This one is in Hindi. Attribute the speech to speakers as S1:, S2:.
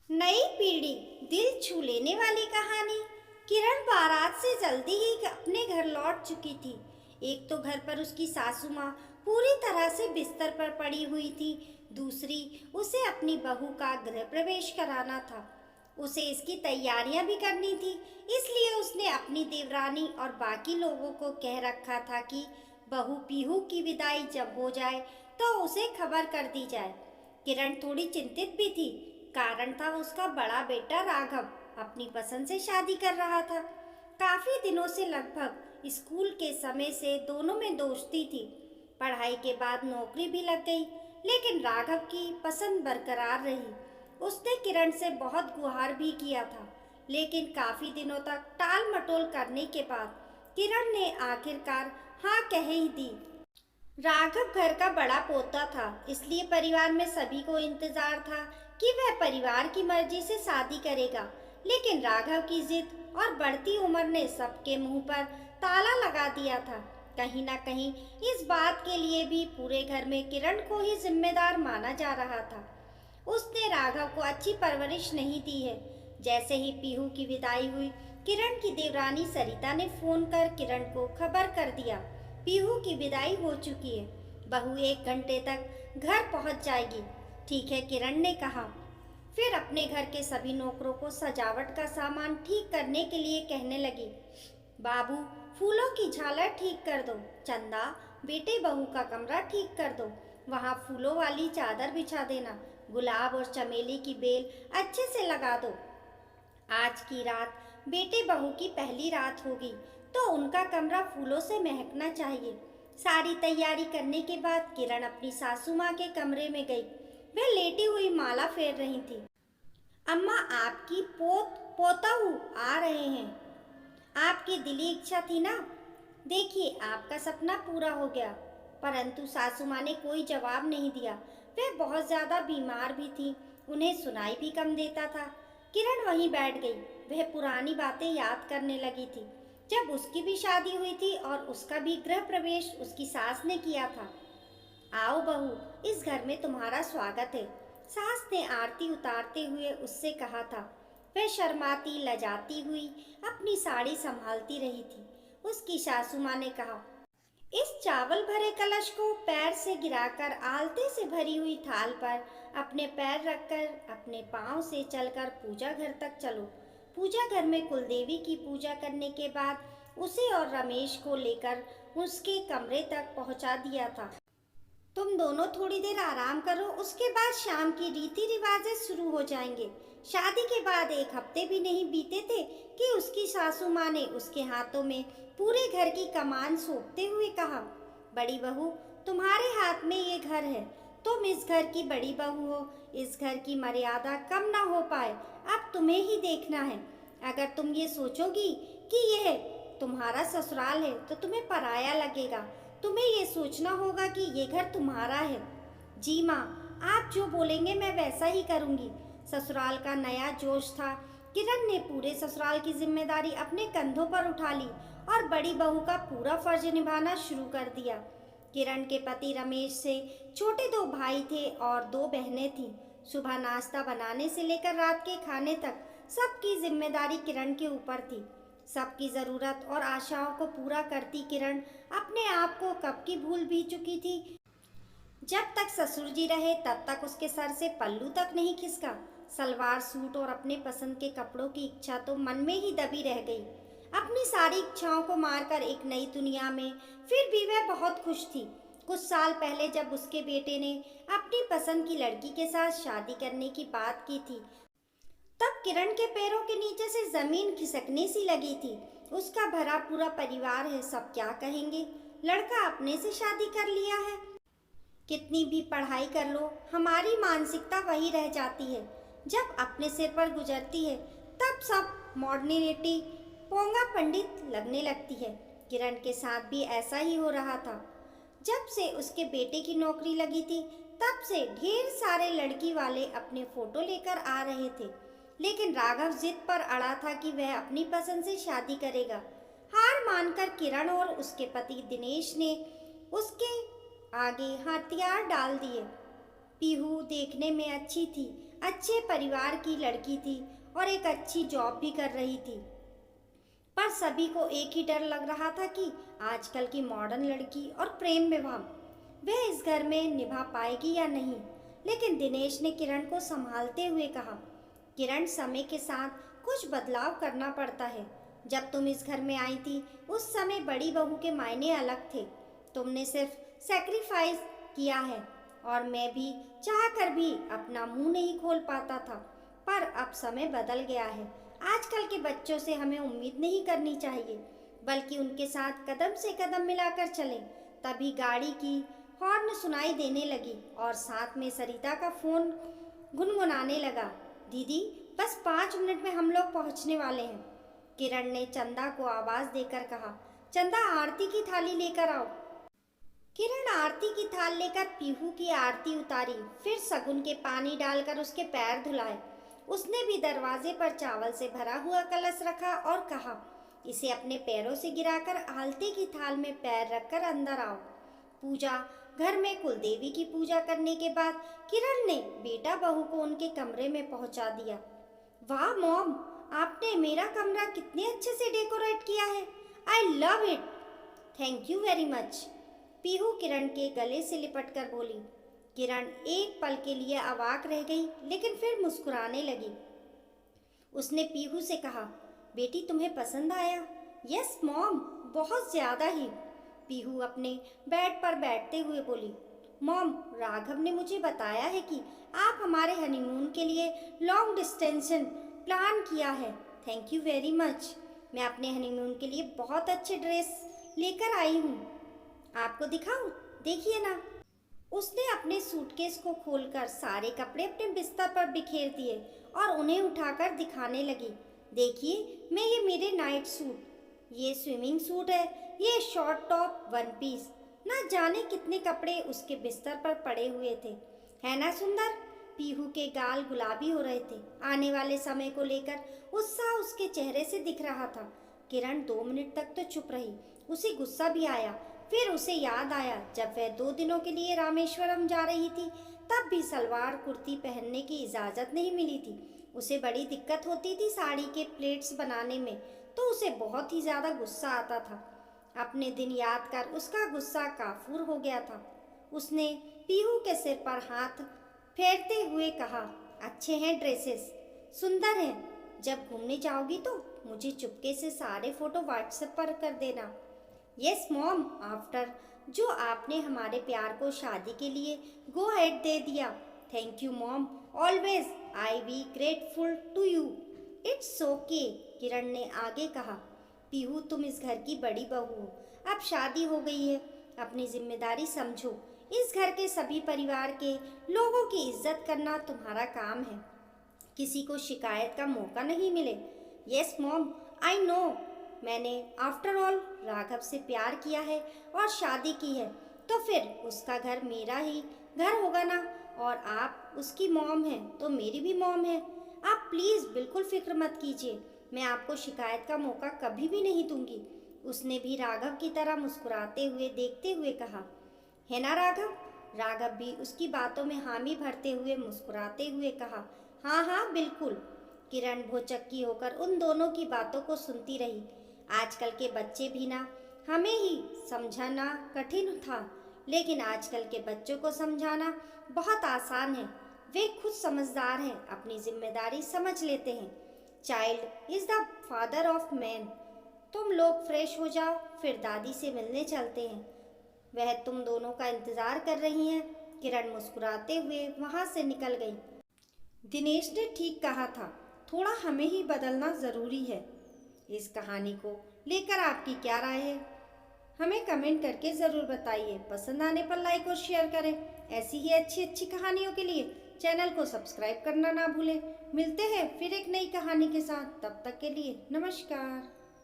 S1: नई पीढ़ी, दिल छू लेने वाली कहानी। किरण बारात से जल्दी ही अपने घर लौट चुकी थी। एक तो घर पर उसकी सासू माँ पूरी तरह से बिस्तर पर पड़ी हुई थी, दूसरी उसे अपनी बहू का गृह प्रवेश कराना था। उसे इसकी तैयारियां भी करनी थी, इसलिए उसने अपनी देवरानी और बाकी लोगों को कह रखा था कि बहू पीहू की विदाई जब हो जाए तो उसे खबर कर दी जाए। किरण थोड़ी चिंतित भी थी, कारण था उसका बड़ा बेटा राघव अपनी पसंद से शादी कर रहा था। काफी दिनों से, लगभग स्कूल के समय से दोनों में दोस्ती थी। पढ़ाई के बाद नौकरी भी लग गई, लेकिन राघव की पसंद बरकरार रही। उसने किरण से बहुत गुहार भी किया था, लेकिन काफी दिनों तक टाल मटोल करने के बाद किरण ने आखिरकार हाँ कह ही दी। राघव घर का बड़ा पोता था, इसलिए परिवार में सभी को इंतजार था कि वह परिवार की मर्जी से शादी करेगा। लेकिन राघव की जिद और बढ़ती उम्र ने सबके मुंह पर ताला लगा दिया था। कहीं ना कहीं इस बात के लिए भी पूरे घर में किरण को ही जिम्मेदार माना जा रहा था। उसने राघव को अच्छी परवरिश नहीं दी है। जैसे ही पीहू की विदाई हुई, किरण की देवरानी सरिता ने फोन कर किरण को खबर कर दिया, पीहू की विदाई हो चुकी है, बहू 1 घंटे तक घर पहुंच जाएगी। ठीक है, किरण ने कहा। फिर अपने घर के सभी नौकरों को सजावट का सामान ठीक करने के लिए कहने लगी। बाबू, फूलों की झालर ठीक कर दो। चंदा, बेटे बहू का कमरा ठीक कर दो, वहाँ फूलों वाली चादर बिछा देना। गुलाब और चमेली की बेल अच्छे से लगा दो। आज की रात बेटे बहू की पहली रात होगी, तो उनका कमरा फूलों से महकना चाहिए। सारी तैयारी करने के बाद किरण अपनी सासू माँ के कमरे में गई। वह लेटी हुई माला फेर रही थी। अम्मा, आपकी पोताऊ आ रहे हैं। आपकी दिली इच्छा थी ना। देखिए, आपका सपना पूरा हो गया। परंतु सासू माँ ने कोई जवाब नहीं दिया। वह बहुत ज्यादा बीमार भी थी, उन्हें सुनाई भी कम देता था। किरण वहीं बैठ गई। वह पुरानी बातें याद करने लगी थी, जब उसकी भी शादी हुई थी और उसका भी गृह प्रवेश उसकी सास ने किया था। आओ बहू, इस घर में तुम्हारा स्वागत है, सास ने आरती उतारते हुए उससे कहा था। वह शर्माती लजाती हुई अपनी साड़ी संभालती रही थी। उसकी सासू माँ ने कहा, इस चावल भरे कलश को पैर से गिराकर आलते से भरी हुई थाल पर अपने पैर रखकर अपने पांव से चलकर पूजा घर तक चलो। पूजा घर में कुलदेवी की पूजा करने के बाद उसे और रमेश को लेकर उसके कमरे तक पहुंचा दिया था। तुम दोनों थोड़ी देर आराम करो, उसके बाद शाम की रीति रिवाजें शुरू हो जाएंगे। शादी के बाद 1 हफ्ते भी नहीं बीते थे कि उसकी सासू माँ ने उसके हाथों में पूरे घर की कमान सौंपते हुए कहा, बड़ी बहू, तुम्हारे हाथ में ये घर है। तुम इस घर की बड़ी बहू हो। इस घर की मर्यादा कम ना हो पाए, अब तुम्हें ही देखना है। अगर तुम ये सोचोगी कि यह तुम्हारा ससुराल है तो तुम्हें पराया लगेगा। तुम्हें ये सोचना होगा कि ये घर तुम्हारा है। जी माँ, आप जो बोलेंगे मैं वैसा ही करूँगी। ससुराल का नया जोश था। किरण ने पूरे ससुराल की जिम्मेदारी अपने कंधों पर उठा ली और बड़ी बहू का पूरा फर्ज निभाना शुरू कर दिया। किरण के पति रमेश से छोटे 2 भाई थे और 2 बहनें थीं। सुबह नाश्ता बनाने से लेकर रात के खाने तक सबकी जिम्मेदारी किरण के ऊपर थी। सबकी ज़रूरत और आशाओं को पूरा करती किरण अपने आप को कब की भूल भी चुकी थी। जब तक ससुर जी रहे तब तक उसके सर से पल्लू तक नहीं खिसका। सलवार सूट और अपने पसंद के कपड़ों की इच्छा तो मन में ही दबी रह गई। अपनी सारी इच्छाओं को मारकर एक नई दुनिया में फिर भी वह बहुत खुश थी। कुछ साल पहले जब उसके बेटे ने अपनी पसंद की लड़की के साथ शादी करने की बात की थी, तब किरण के पैरों के नीचे से जमीन खिसकने सी लगी थी। उसका भरा पूरा परिवार है, सब क्या कहेंगे, लड़का अपने से शादी कर लिया है। कितनी भी पढ़ाई कर लो, हमारी मानसिकता वही रह जाती है। जब अपने सिर पर गुजरती है तब सब मॉडर्निटी पोंगा पंडित लगने लगती है। किरण के साथ भी ऐसा ही हो रहा था। जब से उसके बेटे की नौकरी लगी थी तब से ढेर सारे लड़की वाले अपने फोटो लेकर आ रहे थे, लेकिन राघव जिद पर अड़ा था कि वह अपनी पसंद से शादी करेगा। हार मानकर किरण और उसके पति दिनेश ने उसके आगे हथियार डाल दिए। पीहू देखने में अच्छी थी, अच्छे परिवार की लड़की थी और एक अच्छी जॉब भी कर रही थी। पर सभी को एक ही डर लग रहा था कि आजकल की मॉडर्न लड़की और प्रेम विवाह वह इस घर में निभा पाएगी या नहीं। लेकिन दिनेश ने किरण को संभालते हुए कहा, किरण, समय के साथ कुछ बदलाव करना पड़ता है। जब तुम इस घर में आई थी उस समय बड़ी बहू के मायने अलग थे। तुमने सिर्फ सेक्रीफाइस किया है और मैं भी चाहकर भी अपना मुंह नहीं खोल पाता था। पर अब समय बदल गया है। आजकल के बच्चों से हमें उम्मीद नहीं करनी चाहिए, बल्कि उनके साथ कदम से कदम मिलाकर चलें। तभी गाड़ी की हॉर्न सुनाई देने लगी और साथ में सरिता का फोन गुनगुनाने लगा। दीदी, बस 5 मिनट में हम लोग पहुंचने वाले हैं। किरण ने चंदा को आवाज देकर कहा, चंदा, आरती की थाली लेकर आओ। किरण आरती की थाल लेकर पीहू की आरती उतारी, फिर सगुन के पानी डालकर उसके पैर धुलाए। उसने भी दरवाजे पर चावल से भरा हुआ कलश रखा और कहा, इसे अपने पैरों से गिराकर आलते की थाल में पैर रखकर अंदर आओ। पूजा घर में कुलदेवी की पूजा करने के बाद किरण ने बेटा बहू को उनके कमरे में पहुंचा दिया। वाह मॉम, आपने मेरा कमरा कितने अच्छे से डेकोरेट किया है। I love it. Thank you very much. Peehu Kiran के गले से लिपटकर बोली। किरण एक पल के लिए अवाक रह गई, लेकिन फिर मुस्कुराने लगी। उसने पीहू से कहा, बेटी, तुम्हें पसंद आया? यस मॉम, बहुत ज्यादा ही। पीहू अपने बेड पर बैठते हुए बोली, मॉम, राघव ने मुझे बताया है कि आप हमारे हनीमून के लिए लॉन्ग डिस्टेंस प्लान किया है। Thank you very much. मैं अपने हनीमून के लिए बहुत अच्छे ड्रेस लेकर आई हूँ। आपको दिखाऊं? देखिए ना। उसने अपने सूटकेस को खोलकर सारे कपड़े अपने बिस्तर पर बिखेर दिए और उन्हें उठाकर दिखाने लगी। देखिए, ये मेरे नाइट सूट, ये स्विमिंग सूट है, ये शॉर्ट टॉप, वन पीस। ना जाने कितने कपड़े उसके बिस्तर पर पड़े हुए थे। है ना सुंदर? पीहू के गाल गुलाबी हो रहे थे। आने वाले समय को लेकर उत्साह उसके चेहरे से दिख रहा था। किरण 2 मिनट तक तो चुप रही। उसे गुस्सा भी आया। फिर उसे याद आया, जब वह 2 दिनों के लिए रामेश्वरम जा रही थी तब भी सलवार कुर्ती पहनने की इजाज़त नहीं मिली थी। उसे बड़ी दिक्कत होती थी साड़ी के प्लेट्स बनाने में, तो उसे बहुत ही ज़्यादा गुस्सा आता था। अपने दिन याद कर उसका गुस्सा काफूर हो गया था। उसने पीहू के सिर पर हाथ फेरते हुए कहा, अच्छे हैं ड्रेसेस, सुंदर हैं। जब घूमने जाओगी तो मुझे चुपके से सारे फोटो व्हाट्सएप पर कर देना। यस मॉम, आफ्टर जो आपने हमारे प्यार को शादी के लिए गो हेड दे दिया। Thank you mom, always I be grateful to you. It's okay, Kiran ने आगे कहा। पीहू, तुम इस घर की बड़ी बहू हो, अब शादी हो गई है, अपनी जिम्मेदारी समझो। इस घर के सभी परिवार के लोगों की इज्जत करना तुम्हारा काम है। किसी को शिकायत का मौका नहीं मिले। Yes mom, I know. मैंने आफ्टर ऑल राघव से प्यार किया है और शादी की है, तो फिर उसका घर मेरा ही घर होगा ना। और आप उसकी मॉम हैं तो मेरी भी मॉम है। आप प्लीज़ बिल्कुल फिक्र मत कीजिए, मैं आपको शिकायत का मौका कभी भी नहीं दूंगी। उसने भी राघव की तरह मुस्कुराते हुए देखते हुए कहा। है ना राघव? राघव भी उसकी बातों में हामी भरते हुए मुस्कुराते हुए कहा, हाँ हाँ बिल्कुल। किरण भौचक्की होकर उन दोनों की बातों को सुनती रही। आजकल के बच्चे भी ना, हमें ही समझाना कठिन था, लेकिन आजकल के बच्चों को समझाना बहुत आसान है। वे खुद समझदार हैं, अपनी जिम्मेदारी समझ लेते हैं। Child is the father of man. तुम लोग फ्रेश हो जाओ, फिर दादी से मिलने चलते हैं। वह तुम दोनों का इंतजार कर रही हैं। किरण मुस्कुराते हुए वहां से निकल गई। दिनेश ने ठीक कहा था, थोड़ा हमें ही बदलना ज़रूरी है। इस कहानी को लेकर आपकी क्या राय है, हमें कमेंट करके ज़रूर बताइए। पसंद आने पर लाइक और शेयर करें। ऐसी ही अच्छी अच्छी कहानियों के लिए चैनल को सब्सक्राइब करना ना भूलें। मिलते हैं फिर एक नई कहानी के साथ, तब तक के लिए नमस्कार।